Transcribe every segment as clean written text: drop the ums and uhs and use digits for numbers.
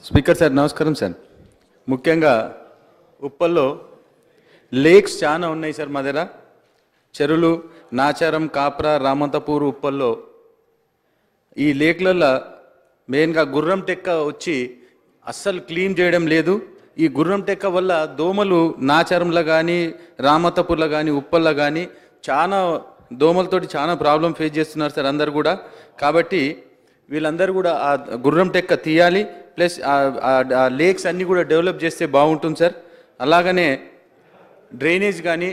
Speaker sir నమస్కారం sir. ముఖ్యంగా ఉప్పల్లో lakes చాలా ఉన్నాయి సార్. మా దగ్గర చెరువులు నాచారం, కాప్రా, రామంతపూర్, ఉప్పల్లో ఈ లేక్లలో మెయిన్గా గుర్రం టెక్క వచ్చి అస్సలు క్లీన్ చేయడం లేదు. ఈ గుర్రం టెక్క వల్ల దోమలు నాచారంలో కానీ, రామంతపూర్లో కానీ, ఉప్పల్లో కానీ చాలా దోమలతోటి చాలా ప్రాబ్లం ఫేస్ చేస్తున్నారు సార్ అందరు కూడా. కాబట్టి వీళ్ళందరూ కూడా ఆ గుర్రం టెక్క తీయాలి, ప్లస్ ఆ లేక్స్ అన్నీ కూడా డెవలప్ చేస్తే బాగుంటుంది సార్. అలాగనే డ్రైనేజ్ కానీ,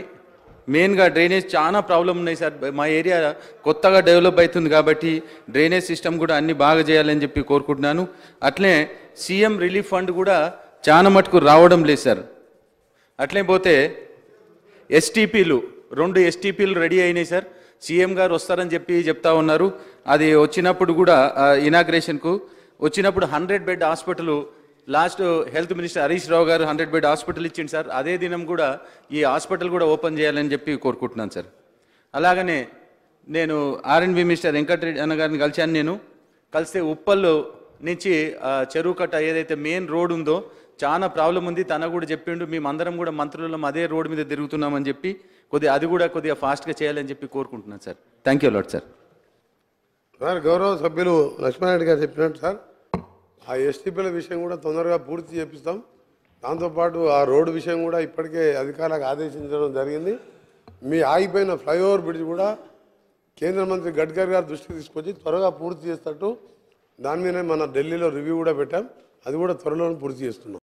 మెయిన్గా డ్రైనేజ్ చాలా ప్రాబ్లం ఉన్నాయి సార్. మా ఏరియా కొత్తగా డెవలప్ అవుతుంది కాబట్టి డ్రైనేజ్ సిస్టమ్ కూడా అన్నీ బాగా చేయాలని చెప్పి కోరుకుంటున్నాను. అట్లే సీఎం రిలీఫ్ ఫండ్ కూడా చాలా మటుకు రావడం లేదు సార్. అట్లే పోతే ఎస్టీపీలు 2 ఎస్టీపీలు రెడీ అయినాయి సార్. సీఎం గారు వస్తారని చెప్పి చెప్తా ఉన్నారు. అది వచ్చినప్పుడు కూడా ఇనాగ్రేషన్కు వచ్చినప్పుడు 100 bed hospital last health minister Harish Rao గారు 100 బెడ్ హాస్పిటల్ ఇచ్చింది సార్. అదే దినం కూడా ఈ హాస్పిటల్ కూడా ఓపెన్ చేయాలని చెప్పి కోరుకుంటున్నాను సార్. అలాగనే నేను ఆర్ఎండ్బి మినిస్టర్ వెంకటరెడ్డి అన్న గారిని కలిశాను. కలిస్తే ఉప్పల్లో నుంచి చెరువు కట్ట ఏదైతే మెయిన్ రోడ్ ఉందో చాలా ప్రాబ్లం ఉంది. తన కూడా చెప్పిండు, మేమందరం కూడా మంత్రులం అదే రోడ్ మీద తిరుగుతున్నామని చెప్పి అది కూడా కొద్దిగా ఫాస్ట్గా చేయాలని చెప్పి కోరుకుంటున్నాను sir. Thank you lot sir. Sir గౌరవ సభ్యులు లక్ష్మణరెడ్డి గారు చెప్పినట్టు సార్ ఆ ఎస్టీపీల విషయం కూడా తొందరగా పూర్తి చేపిస్తాం. దాంతోపాటు ఆ రోడ్డు విషయం కూడా ఇప్పటికే అధికారులకు ఆదేశించడం జరిగింది. మీ ఆగిపోయిన ఫ్లైఓవర్ బ్రిడ్జ్ కూడా కేంద్ర మంత్రి గడ్కరీ గారు దృష్టికి తీసుకొచ్చి త్వరగా పూర్తి చేస్తట్టు దాని మీదనే మన ఢిల్లీలో రివ్యూ కూడా పెట్టాం. అది కూడా త్వరలోనే పూర్తి చేస్తున్నాం.